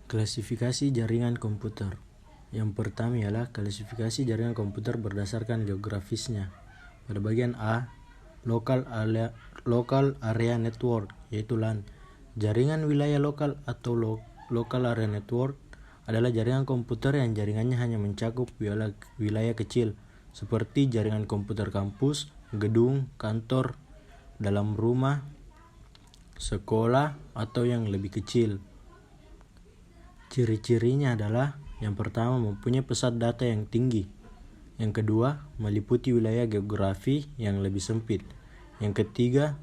Klasifikasi jaringan komputer. Yang pertama ialah klasifikasi jaringan komputer berdasarkan geografisnya. Pada bagian A, local area network, yaitu LAN. Jaringan wilayah lokal atau local area network adalah jaringan komputer yang jaringannya hanya mencakup wilayah kecil, seperti jaringan komputer kampus, gedung, kantor, dalam rumah, sekolah, atau yang lebih kecil. Ciri-cirinya adalah yang pertama mempunyai pesat data yang tinggi, yang kedua meliputi wilayah geografi yang lebih sempit, yang ketiga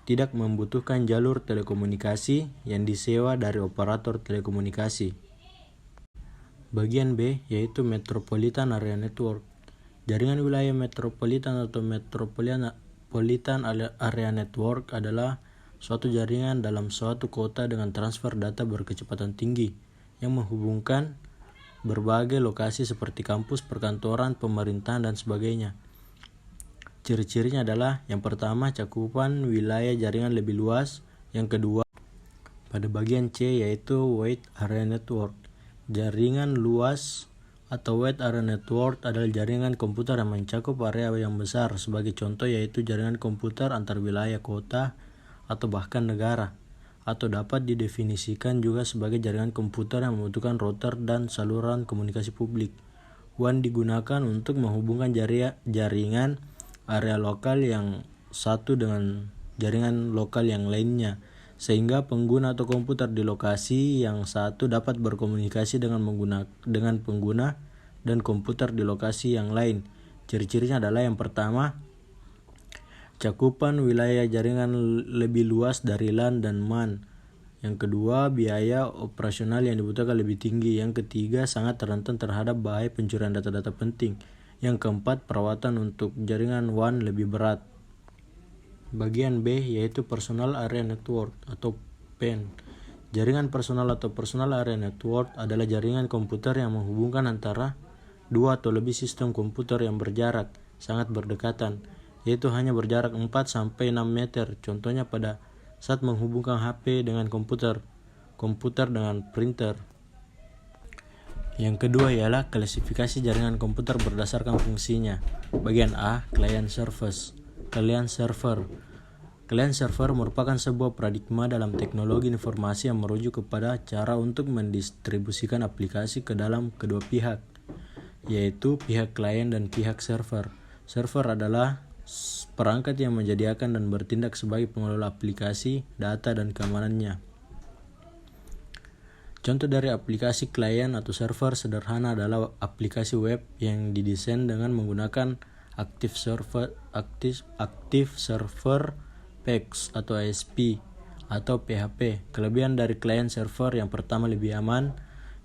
tidak membutuhkan jalur telekomunikasi yang disewa dari operator telekomunikasi. Bagian B yaitu Metropolitan Area Network. Jaringan wilayah metropolitan atau Metropolitan Area Network adalah suatu jaringan dalam suatu kota dengan transfer data berkecepatan tinggi yang menghubungkan berbagai lokasi seperti kampus, perkantoran, pemerintahan, dan sebagainya. Ciri-cirinya adalah yang pertama cakupan wilayah jaringan lebih luas, yang kedua pada bagian C yaitu Wide Area Network. Jaringan luas atau Wide Area Network adalah jaringan komputer yang mencakup area yang besar. Sebagai contoh yaitu jaringan komputer antar wilayah kota atau bahkan negara, atau dapat didefinisikan juga sebagai jaringan komputer yang membutuhkan router dan saluran komunikasi publik. WAN digunakan untuk menghubungkan jaringan area lokal yang satu dengan jaringan lokal yang lainnya, sehingga pengguna atau komputer di lokasi yang satu dapat berkomunikasi dengan pengguna dan komputer di lokasi yang lain. Ciri-cirinya adalah yang pertama, cakupan wilayah jaringan lebih luas dari LAN dan MAN. Yang kedua, biaya operasional yang dibutuhkan lebih tinggi. Yang ketiga, sangat rentan terhadap bahaya pencurian data-data penting. Yang keempat, perawatan untuk jaringan WAN lebih berat. Bagian B yaitu Personal Area Network atau PAN. Jaringan personal atau Personal Area Network adalah jaringan komputer yang menghubungkan antara dua atau lebih sistem komputer yang berjarak sangat berdekatan, yaitu hanya berjarak 4-6 meter. Contohnya pada saat menghubungkan HP dengan komputer dengan printer. Yang kedua ialah klasifikasi jaringan komputer berdasarkan fungsinya. Bagian A, Client Server. Client server merupakan sebuah paradigma dalam teknologi informasi yang merujuk kepada cara untuk mendistribusikan aplikasi ke dalam kedua pihak, yaitu pihak klien dan pihak server. Server adalah perangkat yang menyediakan dan bertindak sebagai pengelola aplikasi, data, dan keamanannya. Contoh dari aplikasi klien atau server sederhana adalah aplikasi web yang didesain dengan menggunakan Active Server Packs atau ASP atau PHP. Kelebihan dari client server yang pertama lebih aman,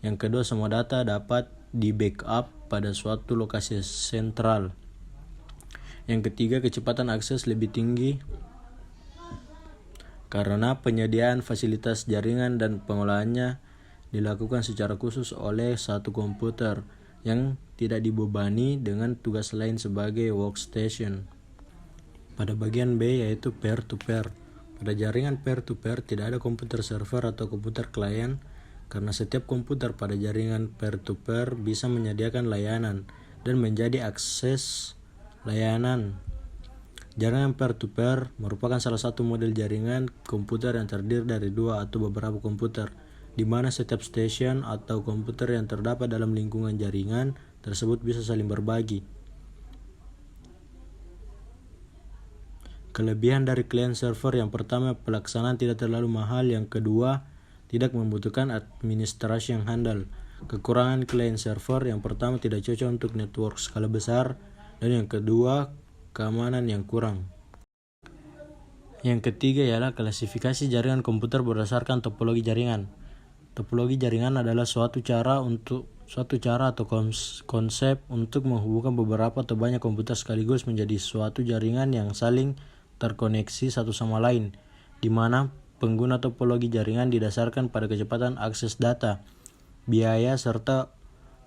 yang kedua semua data dapat di backup pada suatu lokasi sentral. Yang ketiga, kecepatan akses lebih tinggi karena penyediaan fasilitas jaringan dan pengolahannya dilakukan secara khusus oleh satu komputer yang tidak dibebani dengan tugas lain sebagai workstation. Pada bagian B yaitu peer-to-peer. Pada jaringan peer-to-peer tidak ada komputer server atau komputer klien, karena setiap komputer pada jaringan peer-to-peer bisa menyediakan layanan dan menjadi akses layanan. Jaringan peer-to-peer merupakan salah satu model jaringan komputer yang terdiri dari dua atau beberapa komputer, di mana setiap stasiun atau komputer yang terdapat dalam lingkungan jaringan tersebut bisa saling berbagi. Kelebihan dari client server yang pertama, pelaksanaan tidak terlalu mahal. Yang kedua, tidak membutuhkan administrasi yang handal. Kekurangan client server yang pertama, tidak cocok untuk network skala besar, dan yang kedua, keamanan yang kurang. Yang ketiga ialah klasifikasi jaringan komputer berdasarkan topologi jaringan. Topologi jaringan adalah suatu cara atau konsep untuk menghubungkan beberapa atau banyak komputer sekaligus menjadi suatu jaringan yang saling terkoneksi satu sama lain, di mana pengguna topologi jaringan didasarkan pada kecepatan akses data, biaya, serta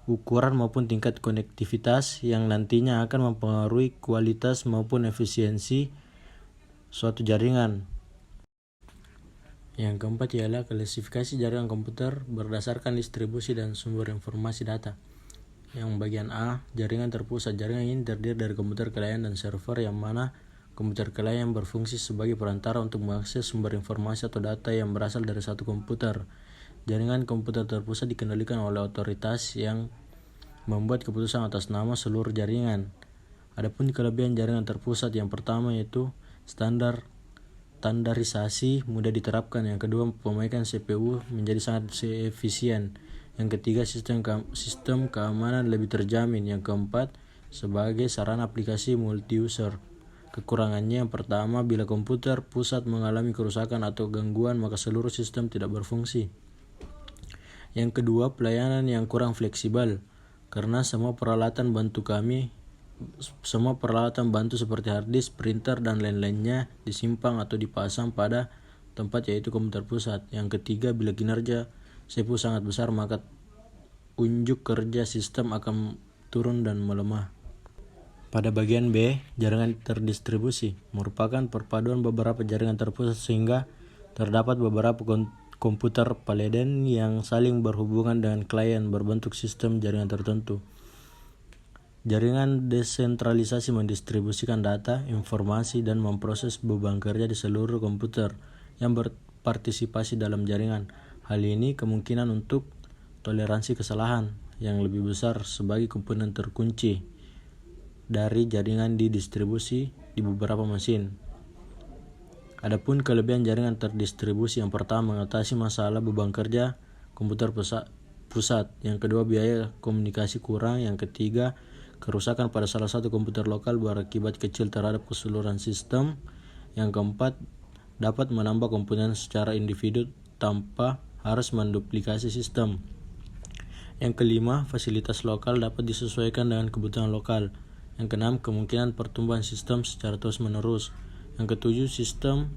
ukuran maupun tingkat konektivitas yang nantinya akan mempengaruhi kualitas maupun efisiensi suatu jaringan. Yang keempat ialah klasifikasi jaringan komputer berdasarkan distribusi dan sumber informasi data. Yang bagian A, jaringan terpusat. Jaringan ini terdiri dari komputer klien dan server, yang mana komputer klien berfungsi sebagai perantara untuk mengakses sumber informasi atau data yang berasal dari satu komputer. Jaringan komputer terpusat dikendalikan oleh otoritas yang membuat keputusan atas nama seluruh jaringan. Adapun kelebihan jaringan terpusat, yang pertama yaitu standarisasi mudah diterapkan. Yang kedua, pemakaian CPU menjadi sangat efisien. Yang ketiga, sistem keamanan lebih terjamin. Yang keempat, sebagai sarana aplikasi multi-user. Kekurangannya, yang pertama, bila komputer pusat mengalami kerusakan atau gangguan, maka seluruh sistem tidak berfungsi. Yang kedua, pelayanan yang kurang fleksibel, karena semua peralatan bantu seperti hard disk, printer, dan lain-lainnya disimpang atau dipasang pada tempat, yaitu komputer pusat. Yang ketiga, bila kinerja CPU sangat besar, maka unjuk kerja sistem akan turun dan melemah. Pada bagian B, jaringan terdistribusi merupakan perpaduan beberapa jaringan terpusat sehingga terdapat beberapa komputer peleden yang saling berhubungan dengan klien berbentuk sistem jaringan tertentu. Jaringan desentralisasi mendistribusikan data, informasi, dan memproses beban kerja di seluruh komputer yang berpartisipasi dalam jaringan. Hal ini kemungkinan untuk toleransi kesalahan yang lebih besar sebagai komponen terkunci dari jaringan didistribusi di beberapa mesin. Adapun kelebihan jaringan terdistribusi, yang pertama, mengatasi masalah beban kerja komputer pusat. Yang kedua, biaya komunikasi kurang. Yang ketiga, kerusakan pada salah satu komputer lokal berakibat kecil terhadap keseluruhan sistem. Yang keempat, dapat menambah komponen secara individu tanpa harus menduplikasi sistem. Yang kelima, fasilitas lokal dapat disesuaikan dengan kebutuhan lokal. Yang keenam, kemungkinan pertumbuhan sistem secara terus-menerus. Yang ketujuh, sistem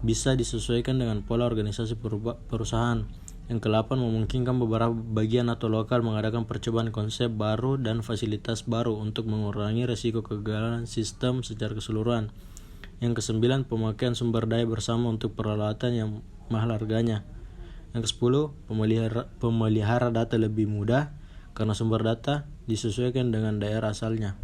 bisa disesuaikan dengan pola organisasi perusahaan. Yang kedelapan, memungkinkan beberapa bagian atau lokal mengadakan percobaan konsep baru dan fasilitas baru untuk mengurangi risiko kegagalan sistem secara keseluruhan. Yang kesembilan, pemakaian sumber daya bersama untuk peralatan yang mahal harganya. Yang kesepuluh, pemelihara data lebih mudah karena sumber data disesuaikan dengan daerah asalnya.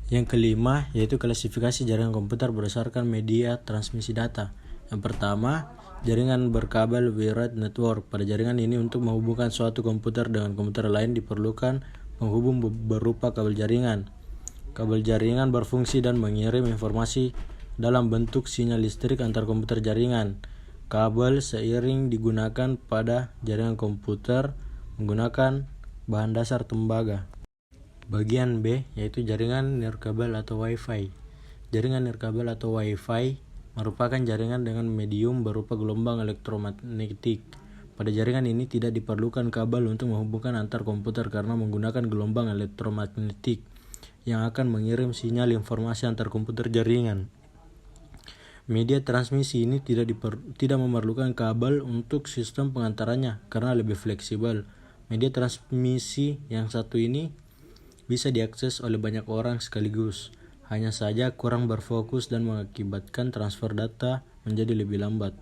Yang kelima, yaitu klasifikasi jaringan komputer berdasarkan media transmisi data. Yang pertama, jaringan berkabel wired network. Pada jaringan ini, untuk menghubungkan suatu komputer dengan komputer lain diperlukan penghubung berupa kabel jaringan. Kabel jaringan berfungsi dan mengirim informasi dalam bentuk sinyal listrik antar komputer jaringan. Kabel seiring digunakan pada jaringan komputer menggunakan bahan dasar tembaga. Bagian B, yaitu jaringan nirkabel atau Wi-Fi. Jaringan nirkabel atau Wi-Fi merupakan jaringan dengan medium berupa gelombang elektromagnetik. Pada jaringan ini tidak diperlukan kabel untuk menghubungkan antar komputer karena menggunakan gelombang elektromagnetik yang akan mengirim sinyal informasi antar komputer jaringan. Media transmisi ini tidak memerlukan kabel untuk sistem pengantarannya karena lebih fleksibel. Media transmisi yang satu ini bisa diakses oleh banyak orang sekaligus, hanya saja kurang berfokus dan mengakibatkan transfer data menjadi lebih lambat.